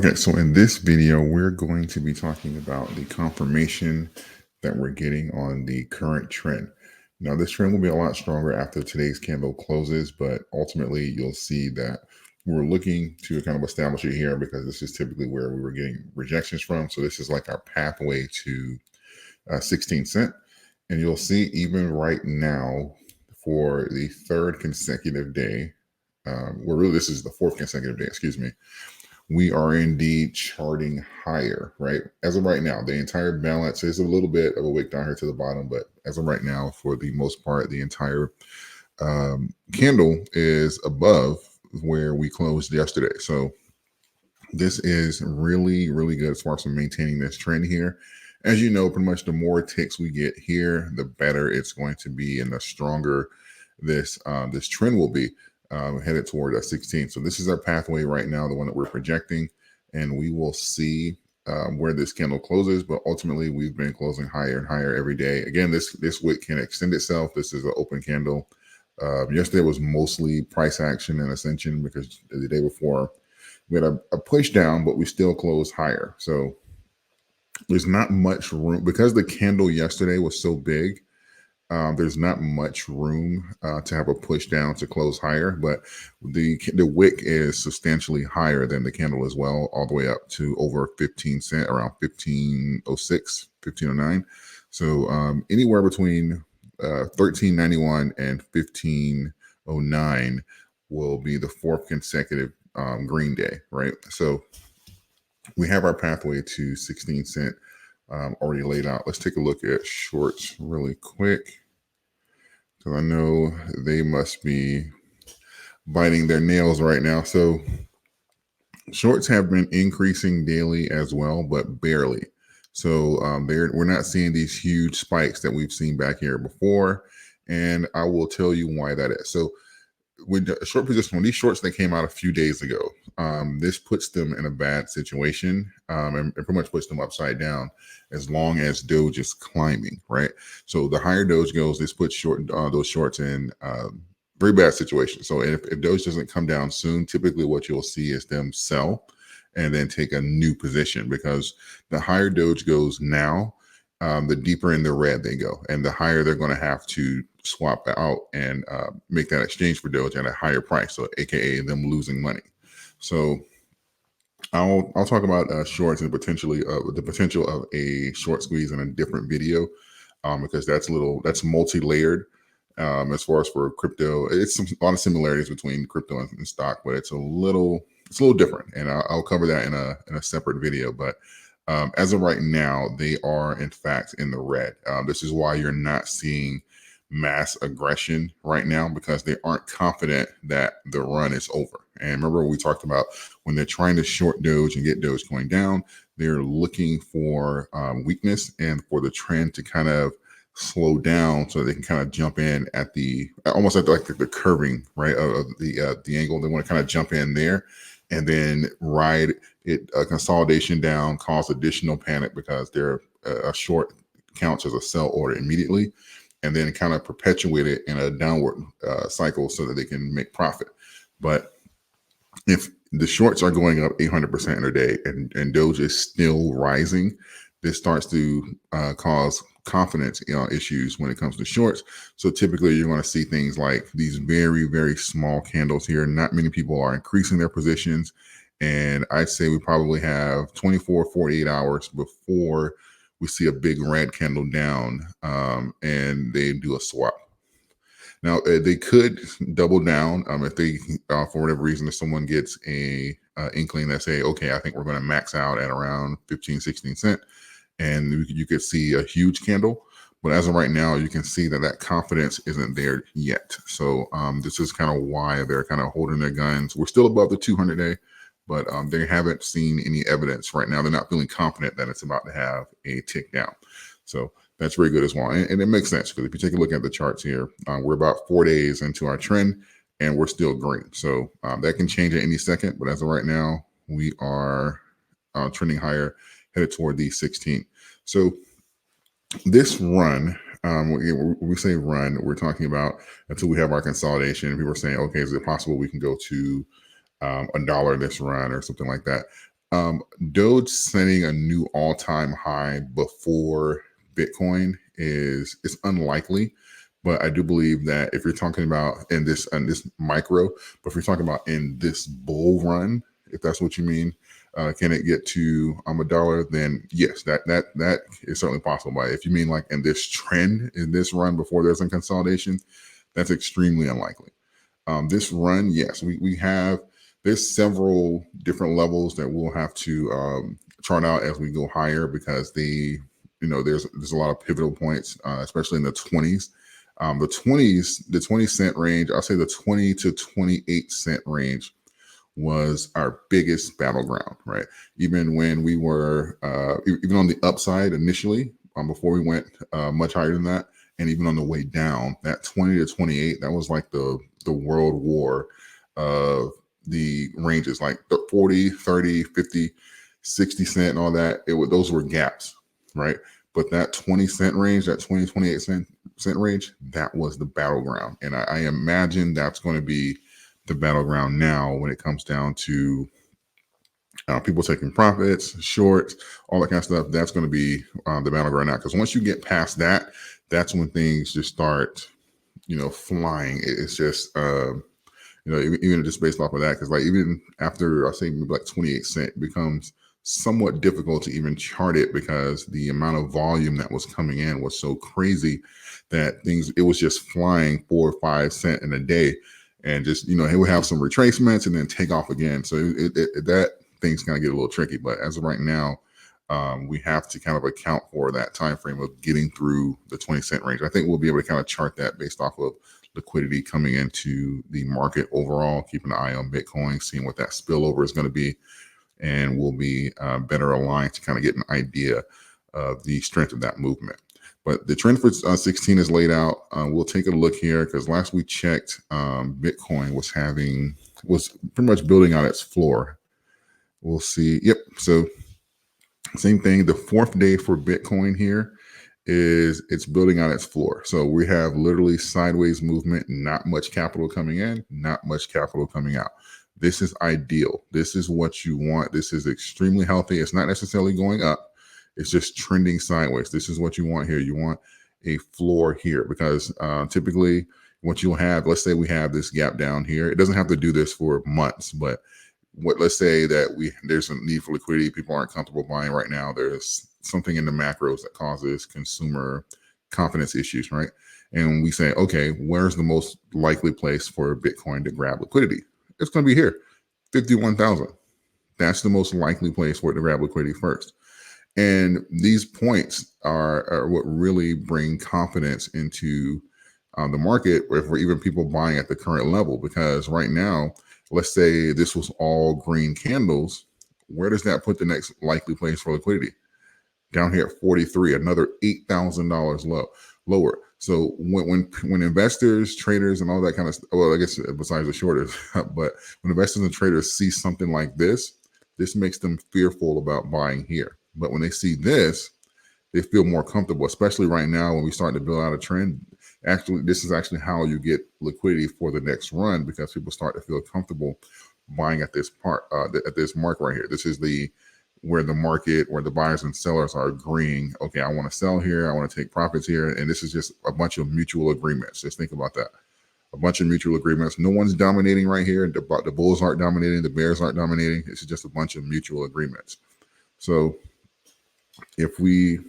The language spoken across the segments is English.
Okay, so in this video, we're going to be talking about the confirmation that we're getting on the current trend. Now, this trend will be a lot stronger after today's candle closes, but ultimately you'll see that we're looking to kind of establish it here because this is typically where we were getting rejections from. So this is like our pathway to 16 cent. And you'll see even right now for the third consecutive day, well, really, this is the fourth consecutive day, excuse me, we are indeed charting higher, right? As of right now, the entire balance is a little bit of a wick down here to the bottom, but as of right now, for the most part, the entire candle is above where we closed yesterday. So this is really, really good as far as maintaining this trend here. As you know, pretty much the more ticks we get here, the better it's going to be and the stronger this trend will be headed toward that 16. So this is our pathway right now, the one that we're projecting, and we will see where this candle closes. But ultimately, we've been closing higher and higher every day. Again, this wick can extend itself. This is an open candle. Yesterday was mostly price action and ascension because the day before we had a push down, but we still closed higher. So there's not much room because the candle yesterday was so big. There's not much room to have a push down to close higher, but the wick is substantially higher than the candle as well, all the way up to over 15 cent, around 1506, 1509. So anywhere between 1391 and 1509 will be the fourth consecutive green day, right? So we have our pathway to 16 cent already laid out. Let's take a look at shorts really quick, because I know they must be biting their nails right now. So shorts have been increasing daily as well, but barely. So we're not seeing these huge spikes that we've seen back here before. And I will tell you why that is. So with a short position, when these shorts that came out a few days ago, this puts them in a bad situation and pretty much puts them upside down as long as Doge is climbing, right? So the higher Doge goes, this puts those shorts in very bad situation. So if Doge doesn't come down soon, typically what you'll see is them sell and then take a new position, because the higher Doge goes now, the deeper in the red they go, and the higher they're going to have to swap out and make that exchange for Doge at a higher price. So, AKA them losing money. So, I'll talk about shorts and the potential of a short squeeze in a different video, because that's multi-layered. As far as for crypto, it's a lot of similarities between crypto and stock, but it's a little different, and I'll cover that in a separate video. But as of right now, they are in fact in the red. This is why you're not seeing mass aggression right now, because they aren't confident that the run is over. And remember, we talked about when they're trying to short Doge and get Doge going down, they're looking for weakness and for the trend to kind of slow down so they can kind of jump in at almost at like the curving, right, of the angle. They want to kind of jump in there and then ride it, a consolidation down, cause additional panic because they're a short counts as a sell order immediately, and then kind of perpetuate it in a downward cycle so that they can make profit. But if the shorts are going up 800% in a day and Doge is still rising, this starts to cause confidence issues when it comes to shorts. So typically you're going to see things like these very, very small candles here. Not many people are increasing their positions. And I'd say we probably have 24, 48 hours before we see a big red candle down and they do a swap. Now, they could double down if they, for whatever reason, if someone gets a inkling that say, okay, I think we're going to max out at around 15, 16 cent. And you could see a huge candle. But as of right now, you can see that confidence isn't there yet. So this is kind of why they're kind of holding their guns. We're still above the 200-day, but they haven't seen any evidence right now. They're not feeling confident that it's about to have a tick down. So that's very good as well. And it makes sense, because if you take a look at the charts here, we're about 4 days into our trend and we're still green. So that can change at any second. But as of right now, we are trending higher, headed toward the 16. So this run, when we say run, we're talking about until we have our consolidation. People are saying, okay, is it possible we can go to $1 this run or something like that? Doge setting a new all-time high before Bitcoin is unlikely, but I do believe that if you're talking about in this micro, but if you're talking about in this bull run, if that's what you mean, can it get to a dollar? Then yes, that is certainly possible. But if you mean like in this trend, in this run before there's a consolidation, that's extremely unlikely. This run, yes, we have. There's several different levels that we'll have to chart out as we go higher because there's a lot of pivotal points, especially in the 20s. The 20 cent range. I'll say the 20 to 28 cent range was our biggest battleground, right? Even when we were, even on the upside initially, before we went much higher than that, and even on the way down, that 20 to 28, that was like the world war of the ranges, like the 40, 30, 50, 60 cent, and all that. Those were gaps, right? But that 20 cent range, that 20, 28 cent range, that was the battleground. And I imagine that's going to be the battleground now when it comes down to people taking profits, shorts, all that kind of stuff. That's going to be the battleground now. Because once you get past that, that's when things just start, flying. It's just, even just based off of that. Because like even after I say maybe like 28 cent, it becomes somewhat difficult to even chart it because the amount of volume that was coming in was so crazy that it was just flying 4 or 5 cent in a day, and just it would have some retracements and then take off again. So that things kind of get a little tricky. But as of right now, we have to kind of account for that time frame of getting through the 20 cent range. I think we'll be able to kind of chart that based off of liquidity coming into the market overall, keeping an eye on Bitcoin, seeing what that spillover is going to be, and we'll be better aligned to kind of get an idea of the strength of that movement. But the trend for 16 is laid out. We'll take a look here because last we checked, Bitcoin was pretty much building out its floor. We'll see. Yep. So same thing. The fourth day for Bitcoin here is it's building out its floor. So we have literally sideways movement, not much capital coming in, not much capital coming out. This is ideal. This is what you want. This is extremely healthy. It's not necessarily going up. It's just trending sideways. This is what you want here. You want a floor here because typically what you'll have, let's say we have this gap down here. It doesn't have to do this for months, but let's say that there's a need for liquidity. People aren't comfortable buying right now. There's something in the macros that causes consumer confidence issues, right? And we say, okay, where's the most likely place for Bitcoin to grab liquidity? It's going to be here, 51,000. That's the most likely place for it to grab liquidity first. And these points are what really bring confidence into the market, for even people buying at the current level. Because right now, let's say this was all green candles, where does that put the next likely place for liquidity? Down here at 43, another $8,000 lower. So when investors, traders, and all that kind of stuff, well, I guess besides the shorters, but when investors and traders see something like this makes them fearful about buying here. But when they see this, they feel more comfortable, especially right now when we start to build out a trend. Actually, this is actually how you get liquidity for the next run because people start to feel comfortable buying at this at this mark right here. This is where the buyers and sellers are agreeing, okay, I want to sell here, I want to take profits here. And this is just a bunch of mutual agreements. Just think about that. A bunch of mutual agreements. No one's dominating right here. The bulls aren't dominating. The bears aren't dominating. It's just a bunch of mutual agreements. So if we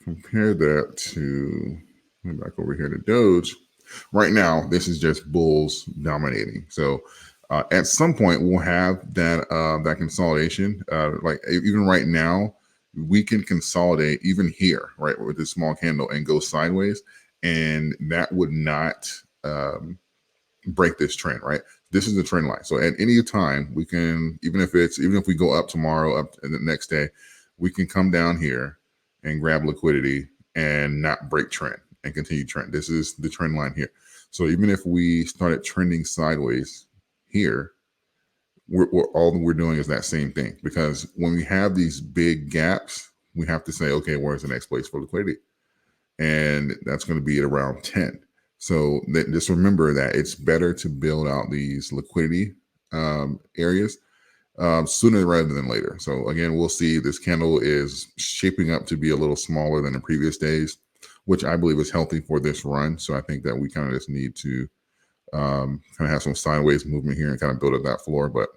compare that to, back over here to Doge, right now, this is just bulls dominating. So at some point, we'll have that consolidation. Like even right now, we can consolidate even here, right, with this small candle and go sideways, and that would not break this trend, right? This is the trend line. So at any time, we can, even if we go up tomorrow, up the next day, we can come down here and grab liquidity and not break trend and continue trend. This is the trend line here. So even if we started trending sideways here, all we're doing is that same thing, because when we have these big gaps, we have to say, okay, where's the next place for liquidity? And that's going to be at around 10. So just remember that it's better to build out these liquidity areas sooner rather than later. So again, we'll see. This candle is shaping up to be a little smaller than the previous days, which I believe is healthy for this run. So I think that we kind of just need to kind of have some sideways movement here and kind of build up that floor. But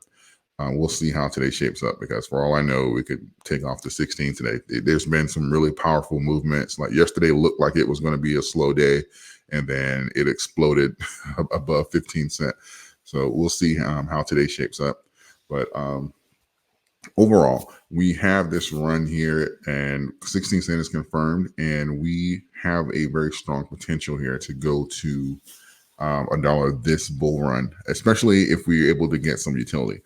we'll see how today shapes up, because for all I know, we could take off to 16 today. There's been some really powerful movements. Like yesterday looked like it was going to be a slow day, and then it exploded above 15 cent. So we'll see how today shapes up. But overall, we have this run here, and 16 cent is confirmed, and we have a very strong potential here to go to a dollar this bull run, especially if we're able to get some utility.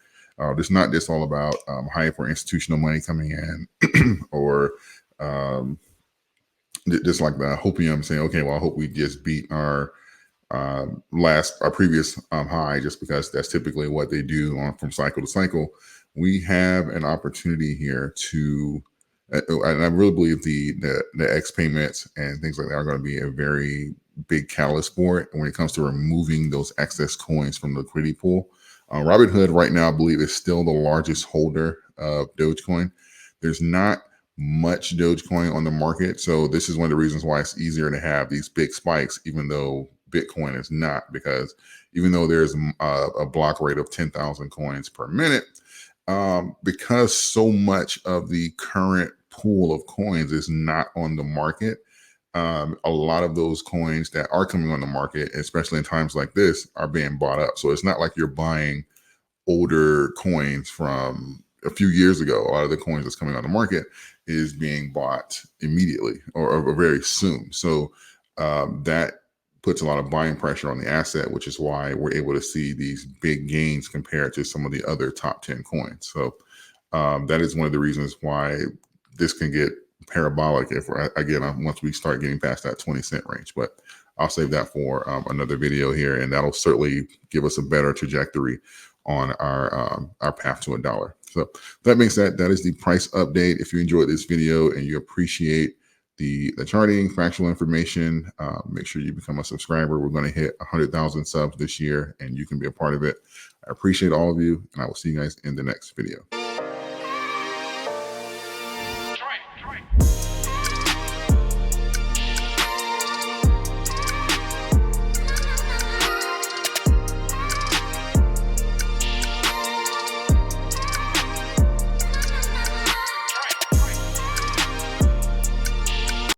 It's not just all about hype or institutional money coming in, or just like the hopium saying, okay, well, I hope we just beat our previous high, just because that's typically what they do from cycle to cycle. We have an opportunity here to, and I really believe the X payments and things like that are going to be a very big catalyst for it when it comes to removing those excess coins from the liquidity pool. Robinhood right now, I believe, is still the largest holder of Dogecoin. There's not much Dogecoin on the market, so this is one of the reasons why it's easier to have these big spikes, even though Bitcoin is not, because even though there's a block rate of 10,000 coins per minute, because so much of the current pool of coins is not on the market, a lot of those coins that are coming on the market, especially in times like this, are being bought up. So it's not like you're buying older coins from a few years ago. A lot of the coins that's coming on the market is being bought immediately or very soon. So that puts a lot of buying pressure on the asset, which is why we're able to see these big gains compared to some of the other top 10 coins. So that is one of the reasons why this can get parabolic if once we start getting past that 20 cent range. But I'll save that for another video here, and that'll certainly give us a better trajectory on our path to a dollar. So that being said, that is the price update. If you enjoyed this video and you appreciate the charting, factual information, make sure you become a subscriber. We're going to hit 100,000 subs this year, and you can be a part of it. I appreciate all of you, and I will see you guys in the next video.